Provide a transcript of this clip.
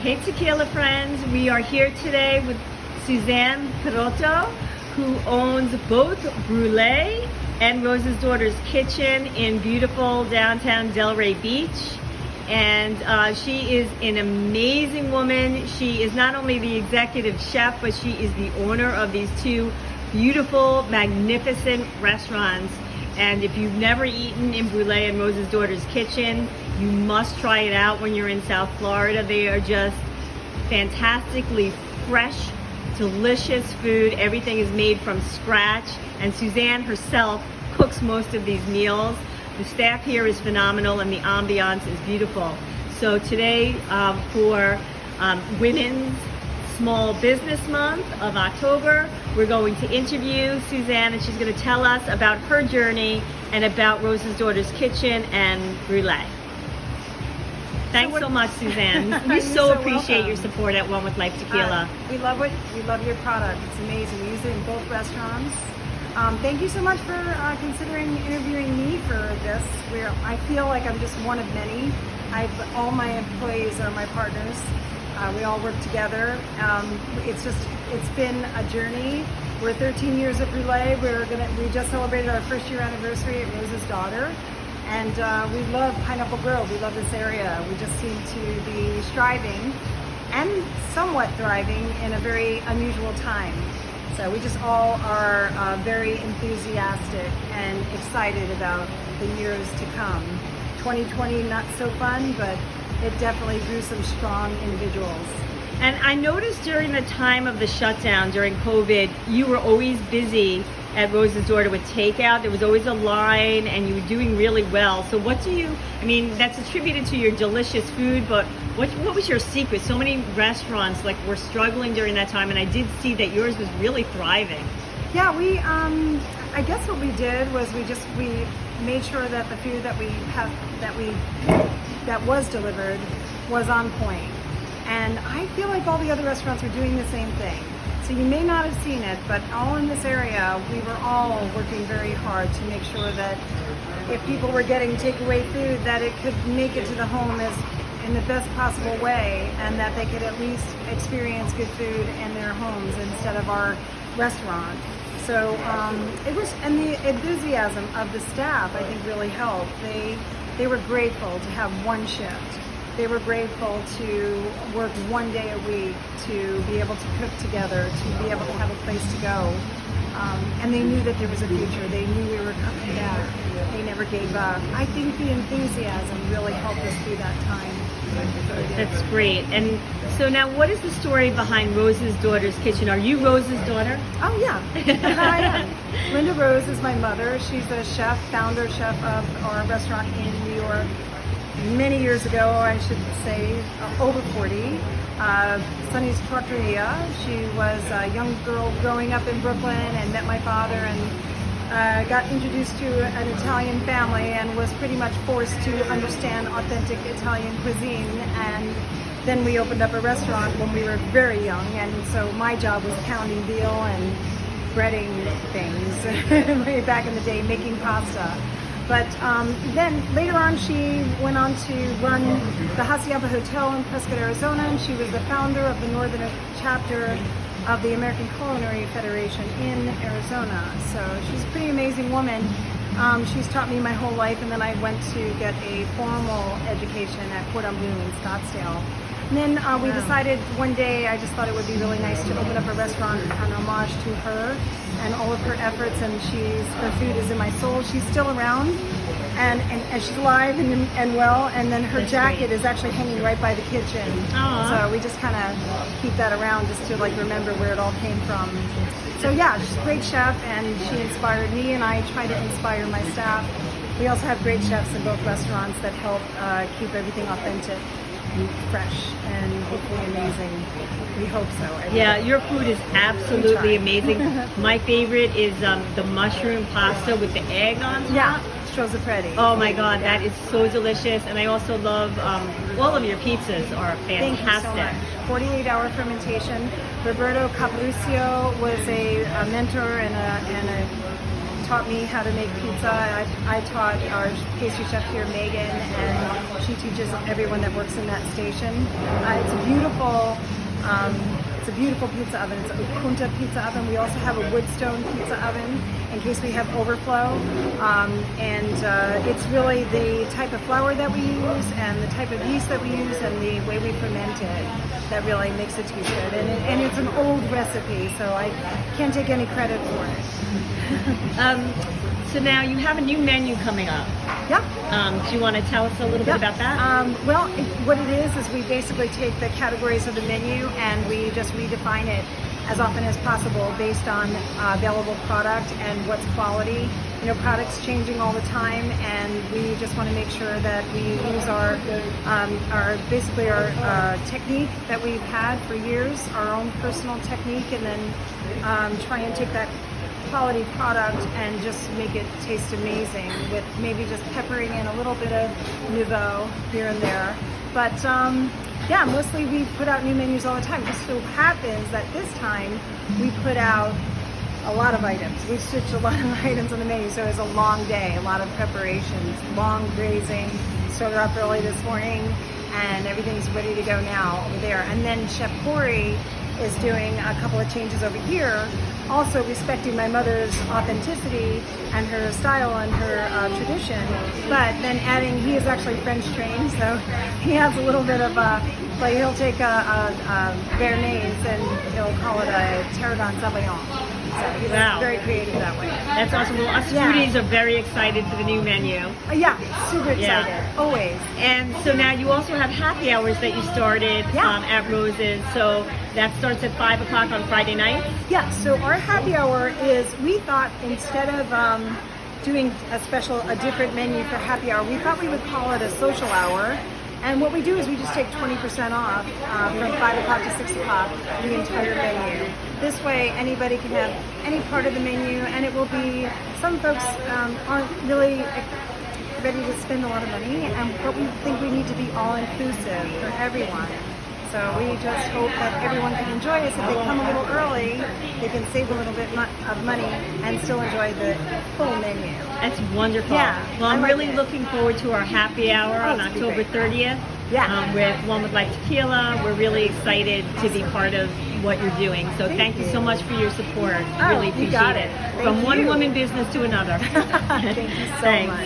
Hey tequila friends, we are here today with Suzanne Perotto, who owns both Brûlée and Rose's Daughter's Kitchen in beautiful downtown Delray Beach. And she is an amazing woman. She is not only the executive chef, but she is the owner of these two beautiful, magnificent restaurants. And if you've never eaten in Brûlée and Rose's Daughter's Kitchen, you must try it out when you're in South Florida. They are just fantastically fresh, delicious food. Everything is made from scratch, and Suzanne herself cooks most of these meals. The staff here is phenomenal and the ambiance is beautiful. So today for Women's Small Business Month of October, we're going to interview Suzanne, and she's going to tell us about her journey and about Rose's Daughter's Kitchen and Brûlée. Thanks so much, Suzanne. We so appreciate your support at One with Life Tequila. We love your product. It's amazing. We use it in both restaurants. Thank you so much for considering interviewing me for this. I feel like I'm just one of many. All my employees are my partners. We all work together. It's been a journey. We're 13 years at Brûlée. We just celebrated our first year anniversary at Rose's Daughter. And we love Pineapple Grove. We love this area. We just seem to be striving and somewhat thriving in a very unusual time. So we just all are very enthusiastic and excited about the years to come. 2020, not so fun, but it definitely drew some strong individuals. And I noticed during the time of the shutdown, during COVID, you were always busy at Rose's Daughter with takeout. There was always a line and you were doing really well. So that's attributed to your delicious food, but what was your secret? So many restaurants were struggling during that time, and I did see that yours was really thriving. Yeah, I guess what we did was we made sure that the food that was delivered was on point. And I feel like all the other restaurants were doing the same thing. So you may not have seen it, but all in this area, we were all working very hard to make sure that if people were getting takeaway food, that it could make it to the home in the best possible way, and that they could at least experience good food in their homes instead of our restaurant. So and the enthusiasm of the staff, I think, really helped. They were grateful to have one shift. They were grateful to work one day a week, to be able to cook together, to be able to have a place to go. And they knew that there was a future. They knew we were coming back. They never gave up. I think the enthusiasm really helped us through that time. That's great. And so now, what is the story behind Rose's Daughter's Kitchen? Are you Rose's daughter? Oh, yeah. I am. Linda Rose is my mother. She's a founder chef of our restaurant in New York. Many years ago, I should say, over 40. Sunny's Trattoria. She was a young girl growing up in Brooklyn and met my father and got introduced to an Italian family and was pretty much forced to understand authentic Italian cuisine. And then we opened up a restaurant when we were very young, and so my job was pounding veal and breading things way back in the day, making pasta. But then later on, she went on to run the Hacienda Hotel in Prescott, Arizona, and she was the founder of the northern chapter of the American Culinary Federation in Arizona. So she's a pretty amazing woman. She's taught me my whole life, and then I went to get a formal education at Cordon Bleu in Scottsdale. And then we decided one day, I just thought it would be really nice to open up a restaurant in homage to her and all of her efforts, and her food is in my soul. She's still around, and she's alive and well, and then her jacket is actually hanging right by the kitchen. Aww. So we just kind of keep that around just to remember where it all came from. So yeah, she's a great chef, and she inspired me, and I try to inspire my staff. We also have great chefs in both restaurants that help keep everything authentic, fresh, and hopefully amazing. We hope so. Yeah, your food is absolutely amazing. My favorite is the mushroom pasta with the egg on top. Yeah, Strozzapreti. Oh my God, that is so delicious. And I also love all of your pizzas are fantastic. Thank you so much. 48-hour fermentation. Roberto Caplucio was a mentor and a taught me how to make pizza. I taught our pastry chef here, Megan, and she teaches everyone that works in that station. It's a beautiful pizza oven. It's a Punta pizza oven. We also have a woodstone pizza oven in case we have overflow. It's really the type of flour that we use and the type of yeast that we use and the way we ferment it that really makes it taste good. And it's an old recipe, so I can't take any credit for it. So now you have a new menu coming up. Yeah. Do you want to tell us a little bit about that? What it is we basically take the categories of the menu and we just redefine it as often as possible based on available product and what's quality. You know, products changing all the time, and we just want to make sure that we use our technique that we've had for years, our own personal technique, and then try and take that quality product and just make it taste amazing with maybe just peppering in a little bit of nouveau here and there. But yeah, mostly we put out new menus all the time. It just so happens that this time we put out a lot of items. We switched a lot of items on the menu, so it was a long day, a lot of preparations, long grazing. Started up early this morning, and everything's ready to go now over there. And then Chef Corey is doing a couple of changes over here, also respecting my mother's authenticity and her style and her tradition, but then adding, he is actually French trained, so he has a little bit of like he'll take a béarnaise and he'll call it a tarragon sauvignon. So he's very creative that way. That's awesome. Well, us foodies are very excited for the new menu. Yeah, super excited, always. And so now you also have happy hours that you started at Rose's. So that starts at 5 o'clock on Friday nights? Yeah, so our happy hour is, we thought instead of doing a different menu for happy hour, we thought we would call it a social hour. And what we do is we just take 20% off from 5 o'clock to 6 o'clock, the entire menu. This way anybody can have any part of the menu, and it will be, some folks aren't really ready to spend a lot of money, but we think we need to be all-inclusive for everyone. So we just hope that everyone can enjoy us. If they come a little early, they can save a little bit of money and still enjoy the full menu. That's wonderful. Yeah, well, I'm really looking forward to our happy hour on October 30th. Yeah. With One With Life Tequila. We're really excited to be part of what you're doing. So thank you so much for your support. Really appreciate it. From one woman business to another. Thank you so much.